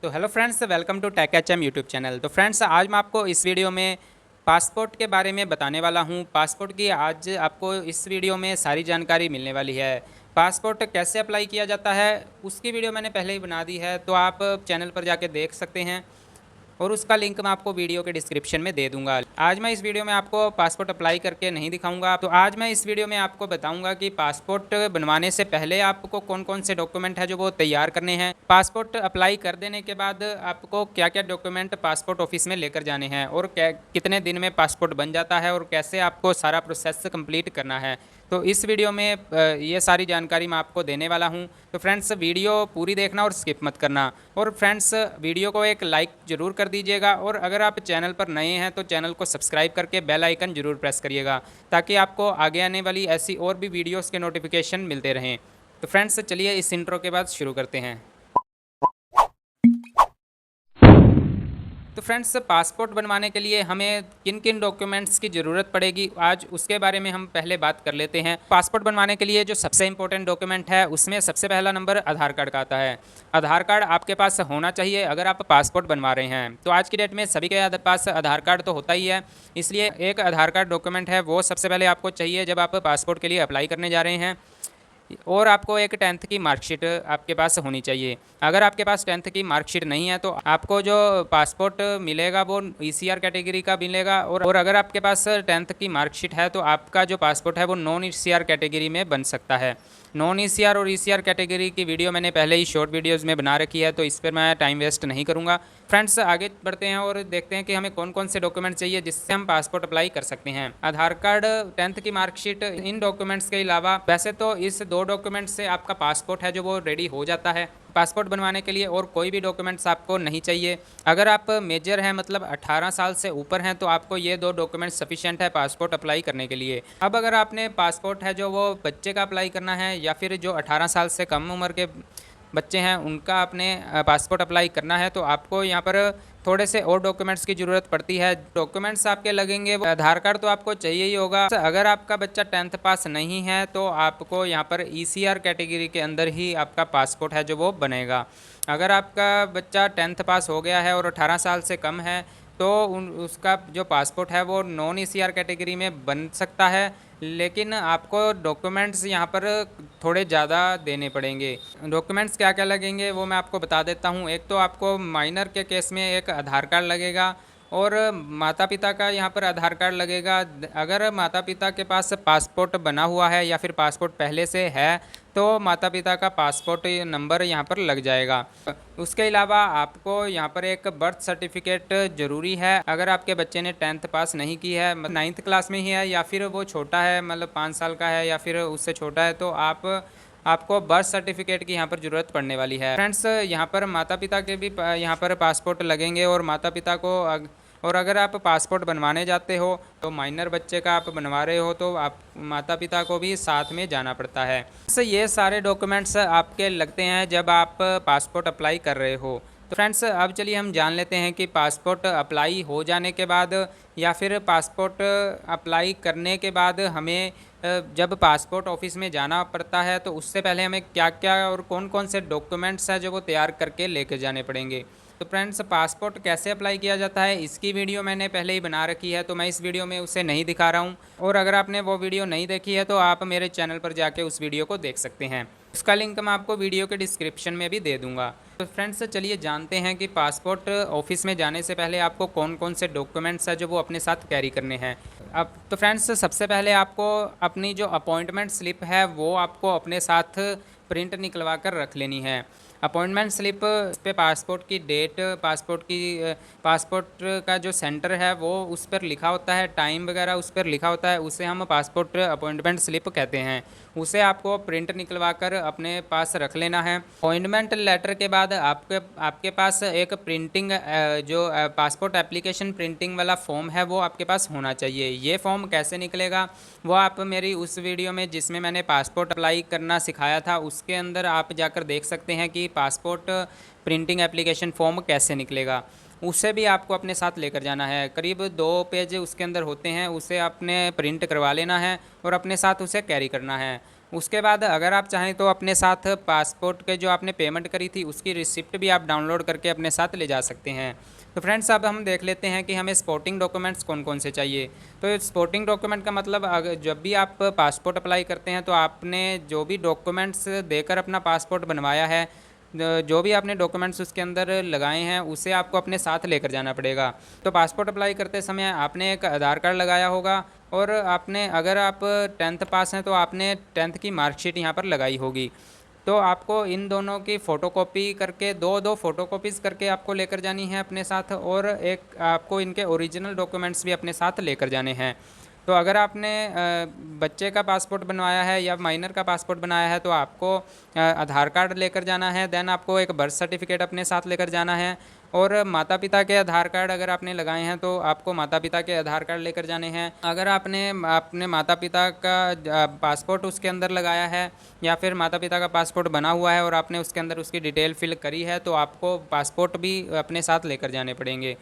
तो hello friends, welcome to Tech H M YouTube channel. तो friends, आज मैं आपको इस वीडियो में पासपोर्ट के बारे में बताने वाला हूं। पासपोर्ट की आज आपको इस वीडियो में सारी जानकारी मिलने वाली है। पासपोर्ट कैसे अप्लाई किया जाता है उसकी वीडियो मैंने पहले ही बना दी है, तो आप चैनल पर जाके देख सकते हैं और उसका लिंक मैं आपको वीडियो के डिस्क्रिप्शन में दे दूंगा। आज मैं इस वीडियो में आपको पासपोर्ट अप्लाई करके नहीं दिखाऊंगा। तो आज मैं इस वीडियो में आपको बताऊंगा कि पासपोर्ट बनवाने से पहले आपको कौन कौन से डॉक्यूमेंट है जो वो तैयार करने हैं, पासपोर्ट अप्लाई कर देने के बाद आपको क्या क्या डॉक्यूमेंट पासपोर्ट ऑफिस में लेकर जाने हैं और कितने दिन में पासपोर्ट बन जाता है और कैसे आपको सारा प्रोसेस कंप्लीट करना है। तो इस वीडियो में ये सारी जानकारी मैं आपको देने वाला हूं। तो फ्रेंड्स, वीडियो पूरी देखना और स्किप मत करना। और फ्रेंड्स, वीडियो को एक लाइक ज़रूर कर दीजिएगा और अगर आप चैनल पर नए हैं तो चैनल को सब्सक्राइब करके बेल आइकन ज़रूर प्रेस करिएगा, ताकि आपको आगे आने वाली ऐसी और भी वीडियोस के नोटिफिकेशन मिलते रहें। तो फ्रेंड्स, चलिए इस इंट्रो के बाद शुरू करते हैं। तो फ्रेंड्स, पासपोर्ट बनवाने के लिए हमें किन किन डॉक्यूमेंट्स की ज़रूरत पड़ेगी, आज उसके बारे में हम पहले बात कर लेते हैं। पासपोर्ट बनवाने के लिए जो सबसे इंपॉर्टेंट डॉक्यूमेंट है उसमें सबसे पहला नंबर आधार कार्ड का आता है। आधार कार्ड आपके पास होना चाहिए अगर आप पासपोर्ट बनवा रहे हैं। तो आज की डेट में सभी के पास आधार कार्ड तो होता ही है, इसलिए एक आधार कार्ड डॉक्यूमेंट है वो सबसे पहले आपको चाहिए जब आप पासपोर्ट के लिए अप्लाई करने जा रहे हैं। और आपको एक 10th की मार्कशीट आपके पास होनी चाहिए। अगर आपके पास 10th की मार्कशीट नहीं है तो आपको जो पासपोर्ट मिलेगा वो ECR कैटेगरी का मिलेगा। और अगर आपके पास 10th की मार्कशीट है तो आपका जो पासपोर्ट है वो नॉन ECR कैटेगरी में बन सकता है। नॉन ECR और ECR कैटेगरी की वीडियो मैंने पहले ही शॉर्ट वीडियोज़ में बना रखी है, तो इस पर मैं टाइम वेस्ट नहीं करूँगा। फ्रेंड्स, आगे बढ़ते हैं और देखते हैं कि हमें कौन कौन से डॉक्यूमेंट चाहिए जिससे हम पासपोर्ट अप्लाई कर सकते हैं। आधार कार्ड, 10th की मार्कशीट, इन डॉक्यूमेंट्स के अलावा वैसे तो इस दो डॉक्यूमेंट से आपका पासपोर्ट है जो वो रेडी हो जाता है। पासपोर्ट बनवाने के लिए और कोई भी डॉक्यूमेंट्स आपको नहीं चाहिए। अगर आप मेजर हैं, मतलब 18 साल से ऊपर हैं, तो आपको ये दो डॉक्यूमेंट्स सफिशिएंट है पासपोर्ट अप्लाई करने के लिए। अब अगर आपने पासपोर्ट है जो वो बच्चे का अप्लाई करना है या फिर जो 18 साल से कम उम्र के बच्चे हैं उनका आपने पासपोर्ट अप्लाई करना है, तो आपको यहाँ पर थोड़े से और डॉक्यूमेंट्स की ज़रूरत पड़ती है। डॉक्यूमेंट्स आपके लगेंगे, वो आधार कार्ड तो आपको चाहिए ही होगा। अगर आपका बच्चा 10th पास नहीं है तो आपको यहाँ पर ECR कैटेगरी के अंदर ही आपका पासपोर्ट है जो वो बनेगा। अगर आपका बच्चा 10th पास हो गया है और 18 साल से कम है तो उसका जो पासपोर्ट है वो नॉन ECR कैटेगरी में बन सकता है, लेकिन आपको डॉक्यूमेंट्स यहाँ पर थोड़े ज़्यादा देने पड़ेंगे। डॉक्यूमेंट्स क्या क्या लगेंगे वो मैं आपको बता देता हूँ। एक तो आपको माइनर के केस में एक आधार कार्ड लगेगा और माता पिता का यहाँ पर आधार कार्ड लगेगा। अगर माता पिता के पास पासपोर्ट बना हुआ है या फिर पासपोर्ट पहले से है तो माता पिता का पासपोर्ट नंबर यहाँ पर लग जाएगा। उसके अलावा आपको यहाँ पर एक बर्थ सर्टिफिकेट ज़रूरी है। अगर आपके बच्चे ने 10th पास नहीं की है, 9th क्लास में ही है या फिर वो छोटा है, मतलब 5 साल का है या फिर उससे छोटा है, तो आपको बर्थ सर्टिफिकेट की यहाँ पर ज़रूरत पड़ने वाली है। फ्रेंड्स, यहाँ पर माता पिता के भी यहाँ पर पासपोर्ट लगेंगे और माता पिता को और अगर आप पासपोर्ट बनवाने जाते हो तो माइनर बच्चे का आप बनवा रहे हो तो आप माता पिता को भी साथ में जाना पड़ता है। ये सारे डॉक्यूमेंट्स आपके लगते हैं जब आप पासपोर्ट अप्लाई कर रहे हो। तो फ्रेंड्स, अब चलिए हम जान लेते हैं कि पासपोर्ट अप्लाई हो जाने के बाद या फिर पासपोर्ट अप्लाई करने के बाद हमें जब पासपोर्ट ऑफिस में जाना पड़ता है तो उससे पहले हमें क्या क्या और कौन कौन से डॉक्यूमेंट्स हैं जो वो तैयार करके लेके जाने पड़ेंगे। तो फ्रेंड्स, पासपोर्ट कैसे अप्लाई किया जाता है इसकी वीडियो मैंने पहले ही बना रखी है, तो मैं इस वीडियो में उसे नहीं दिखा रहा हूँ। और अगर आपने वो वीडियो नहीं देखी है तो आप मेरे चैनल पर जाके उस वीडियो को देख सकते हैं। उसका लिंक मैं आपको वीडियो के डिस्क्रिप्शन में भी दे दूँगा। तो फ्रेंड्स, चलिए जानते हैं कि पासपोर्ट ऑफिस में जाने से पहले आपको कौन कौन से डॉक्यूमेंट्स हैं जो वो अपने साथ कैरी करने हैं। अब तो फ्रेंड्स, सबसे पहले आपको अपनी जो अपॉइंटमेंट स्लिप है वो आपको अपने साथ प्रिंट निकलवा कर रख लेनी है। अपॉइंटमेंट स्लिप पे पासपोर्ट की डेट, पासपोर्ट का जो सेंटर है वो उस पर लिखा होता है, टाइम वगैरह उस पर लिखा होता है, उसे हम पासपोर्ट अपॉइंटमेंट स्लिप कहते हैं। उसे आपको प्रिंट निकलवा कर अपने पास रख लेना है। अपॉइंटमेंट लेटर के बाद आपके पास एक प्रिंटिंग जो पासपोर्ट एप्लीकेशन प्रिंटिंग वाला फॉर्म है वो आपके पास होना चाहिए। ये फॉर्म कैसे निकलेगा वो आप मेरी उस वीडियो में जिसमें मैंने पासपोर्ट अप्लाई करना सिखाया था उसके अंदर आप जाकर देख सकते हैं कि पासपोर्ट प्रिंटिंग एप्लीकेशन फॉर्म कैसे निकलेगा। उसे भी आपको अपने साथ लेकर जाना है। करीब 2 पेज उसके अंदर होते हैं, उसे आपने प्रिंट करवा लेना है और अपने साथ उसे कैरी करना है। उसके बाद अगर आप चाहें तो अपने साथ पासपोर्ट के जो आपने पेमेंट करी थी उसकी रिसिप्ट भी आप डाउनलोड करके अपने साथ ले जा सकते हैं। तो फ्रेंड्स अब हम देख लेते हैं कि हमें स्पोर्टिंग डॉक्यूमेंट्स कौन कौन से चाहिए। तो स्पोर्टिंग डॉक्यूमेंट का मतलब अगर जब भी आप पासपोर्ट अप्लाई करते हैं तो आपने जो भी डॉक्यूमेंट्स देकर अपना पासपोर्ट बनवाया है, जो भी आपने डॉक्यूमेंट्स उसके अंदर लगाए हैं उसे आपको अपने साथ लेकर जाना पड़ेगा। तो पासपोर्ट अप्लाई करते समय आपने एक आधार कार्ड लगाया होगा, और आपने अगर आप 10th पास हैं तो आपने 10th की मार्कशीट यहाँ पर लगाई होगी। तो आपको इन दोनों की फ़ोटोकॉपी करके दो फ़ोटोकॉपीज़ करके आपको लेकर जानी है अपने साथ, और एक आपको इनके ओरिजिनल डॉक्यूमेंट्स भी अपने साथ लेकर जाने हैं। तो अगर आपने बच्चे का पासपोर्ट बनवाया है या माइनर का पासपोर्ट बनाया है तो आपको आधार कार्ड लेकर जाना है, देन आपको एक बर्थ सर्टिफिकेट अपने साथ लेकर जाना है, और माता पिता के आधार कार्ड अगर आपने लगाए हैं तो आपको माता पिता के आधार कार्ड लेकर जाने हैं। अगर आपने अपने माता पिता का पासपोर्ट उसके अंदर लगाया है या फिर माता पिता का पासपोर्ट बना हुआ है और आपने उसके अंदर उसकी डिटेल फिल करी है तो आपको पासपोर्ट भी अपने साथ लेकर जाने पड़ेंगे,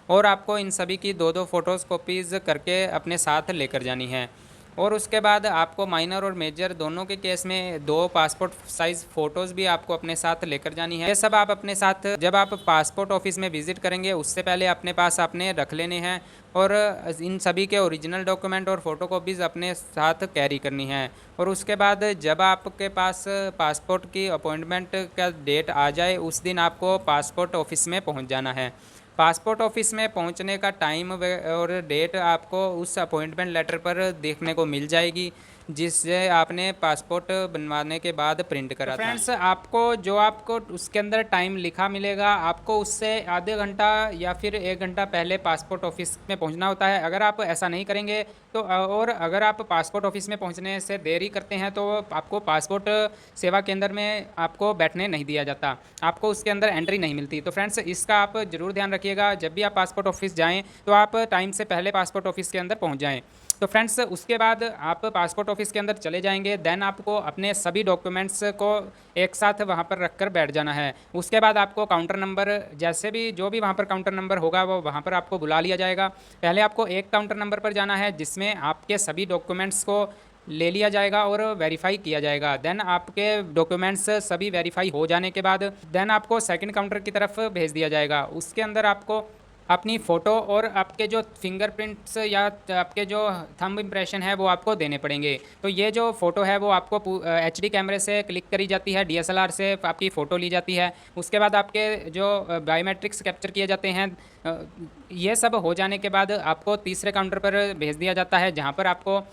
और आपको इन सभी की दो फ़ोटोज़ कॉपीज़ करके अपने साथ लेकर जानी है। और उसके बाद आपको माइनर और मेजर दोनों के केस में 2 पासपोर्ट साइज़ फ़ोटोज़ भी आपको अपने साथ लेकर जानी है। ये सब आप अपने साथ जब आप पासपोर्ट ऑफिस में विज़िट करेंगे उससे पहले अपने पास आपने रख लेने हैं, और इन सभी के ओरिजिनल डॉक्यूमेंट और फ़ोटोकॉपीज़ अपने साथ कैरी करनी है। और उसके बाद जब आपके पास पासपोर्ट की अपॉइंटमेंट का डेट आ जाए उस दिन आपको पासपोर्ट ऑफिस में पहुँच जाना है। पासपोर्ट ऑफिस में पहुंचने का टाइम और डेट आपको उस अपॉइंटमेंट लेटर पर देखने को मिल जाएगी जिससे आपने पासपोर्ट बनवाने के बाद प्रिंट करा था। फ्रेंड्स आपको उसके अंदर टाइम लिखा मिलेगा, आपको उससे आधे घंटा या फिर 1 घंटा पहले पासपोर्ट ऑफिस में पहुंचना होता है। अगर आप ऐसा नहीं करेंगे तो और अगर आप पासपोर्ट ऑफिस में पहुंचने से देरी करते हैं तो आपको पासपोर्ट सेवा केंद्र में आपको बैठने नहीं दिया जाता, आपको उसके अंदर एंट्री नहीं मिलती। तो फ्रेंड्स इसका आप ज़रूर ध्यान रखिएगा, जब भी आप पासपोर्ट ऑफिस जाएँ तो आप टाइम से पहले पासपोर्ट ऑफिस के अंदर पहुँच जाएँ। तो फ्रेंड्स उसके बाद आप पासपोर्ट ऑफिस के अंदर चले जाएंगे, देन आपको अपने सभी डॉक्यूमेंट्स को एक साथ वहाँ पर रख कर बैठ जाना है। उसके बाद आपको काउंटर नंबर जैसे भी जो भी वहाँ पर काउंटर नंबर होगा वो वहाँ पर आपको बुला लिया जाएगा। पहले आपको एक काउंटर नंबर पर जाना है जिसमें आपके सभी डॉक्यूमेंट्स को ले लिया जाएगा और वेरीफाई किया जाएगा। देन आपके डॉक्यूमेंट्स सभी वेरीफाई हो जाने के बाद देन आपको सेकंड काउंटर की तरफ भेज दिया जाएगा। उसके अंदर आपको अपनी फ़ोटो और आपके जो फिंगरप्रिंट्स या आपके जो थंब इम्प्रेशन है वो आपको देने पड़ेंगे। तो ये जो फ़ोटो है वो आपको HD कैमरे से क्लिक करी जाती है, DSLR से आपकी फ़ोटो ली जाती है। उसके बाद आपके जो बायोमेट्रिक्स कैप्चर किए जाते हैं, ये सब हो जाने के बाद आपको तीसरे काउंटर पर भेज दिया जाता है जहाँ पर आपको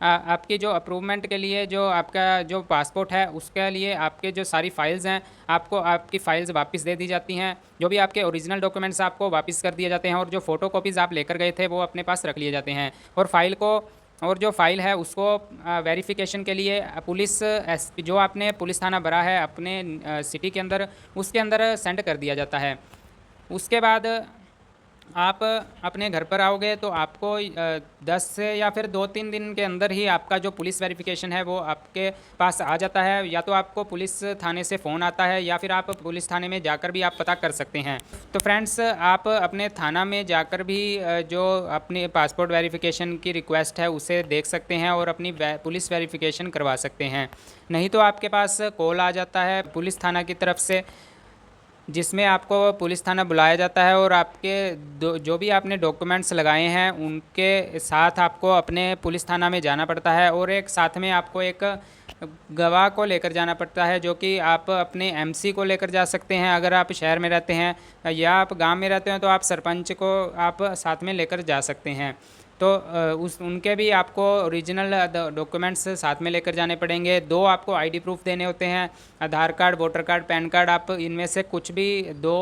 आपकी जो अप्रूवमेंट के लिए जो आपका जो पासपोर्ट है उसके लिए आपके जो सारी फ़ाइल्स हैं आपको आपकी फ़ाइल्स वापस दे दी जाती हैं। जो भी आपके ओरिजिनल डॉक्यूमेंट्स आपको वापस कर दिए जाते हैं, और जो फ़ोटो कॉपीज़ आप लेकर गए थे वो अपने पास रख लिए जाते हैं। और जो फ़ाइल है उसको वेरिफिकेशन के लिए पुलिस जो आपने पुलिस थाना भरा है अपने सिटी के अंदर उसके अंदर सेंड कर दिया जाता है। उसके बाद आप अपने घर पर आओगे तो आपको 10 से या फिर 2-3 दिन के अंदर ही आपका जो पुलिस वेरिफिकेशन है वो आपके पास आ जाता है। या तो आपको पुलिस थाने से फ़ोन आता है या फिर आप पुलिस थाने में जाकर भी आप पता कर सकते हैं। तो फ्रेंड्स आप अपने थाना में जाकर भी जो अपने पासपोर्ट वेरिफिकेशन की रिक्वेस्ट है उसे देख सकते हैं और अपनी पुलिस वेरिफिकेशन करवा सकते हैं। नहीं तो आपके पास कॉल आ जाता है पुलिस थाना की तरफ से जिसमें आपको पुलिस थाना बुलाया जाता है, और आपके जो भी आपने डॉक्यूमेंट्स लगाए हैं उनके साथ आपको अपने पुलिस थाना में जाना पड़ता है, और एक साथ में आपको एक गवाह को लेकर जाना पड़ता है जो कि आप अपने MC को लेकर जा सकते हैं अगर आप शहर में रहते हैं, या आप गांव में रहते हैं तो आप सरपंच को आप साथ में लेकर जा सकते हैं। तो उनके भी आपको ओरिजिनल डॉक्यूमेंट्स साथ में लेकर जाने पड़ेंगे। 2 आपको ID प्रूफ देने होते हैं, Aadhaar card, voter card, PAN card. आप इनमें से कुछ भी 2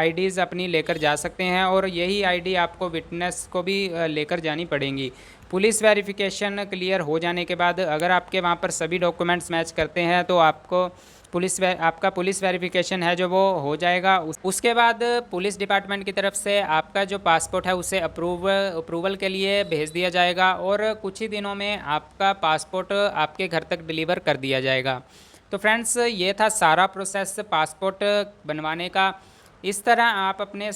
IDs अपनी लेकर जा सकते हैं, और यही ID आपको विटनेस को भी लेकर जानी पड़ेंगी। पुलिस वेरिफिकेशन क्लियर हो जाने के बाद अगर आपके वहाँ पर सभी डॉक्यूमेंट्स मैच करते हैं तो आपको आपका पुलिस वेरिफिकेशन है जो वो हो जाएगा। उसके बाद पुलिस डिपार्टमेंट की तरफ से आपका जो पासपोर्ट है उसे अप्रूवल के लिए भेज दिया जाएगा, और कुछ ही दिनों में आपका पासपोर्ट आपके घर तक डिलीवर कर दिया जाएगा। तो फ्रेंड्स ये था सारा प्रोसेस पासपोर्ट बनवाने का। इस तरह आप अपने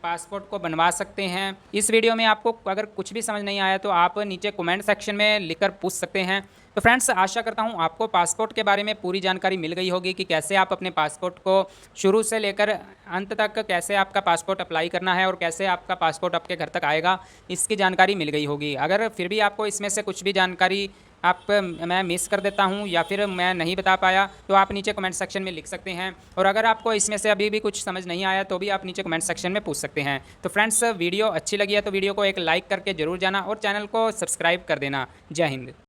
पासपोर्ट को बनवा सकते हैं। इस वीडियो में आपको अगर कुछ भी समझ नहीं आया तो आप नीचे कमेंट सेक्शन में लिखकर पूछ सकते हैं। तो फ्रेंड्स, आशा करता हूँ आपको पासपोर्ट के बारे में पूरी जानकारी मिल गई होगी कि कैसे आप अपने पासपोर्ट को शुरू से लेकर अंत तक कैसे आपका पासपोर्ट अप्लाई करना है और कैसे आपका पासपोर्ट आपके घर तक आएगा, इसकी जानकारी मिल गई होगी। अगर फिर भी आपको इसमें से कुछ भी जानकारी मैं मिस कर देता हूं या फिर मैं नहीं बता पाया तो आप नीचे कमेंट सेक्शन में लिख सकते हैं। और अगर आपको इसमें से अभी भी कुछ समझ नहीं आया तो भी आप नीचे कमेंट सेक्शन में पूछ सकते हैं। तो फ्रेंड्स, वीडियो अच्छी लगी है तो वीडियो को एक लाइक करके ज़रूर जाना और चैनल को सब्सक्राइब कर देना। जय हिंद।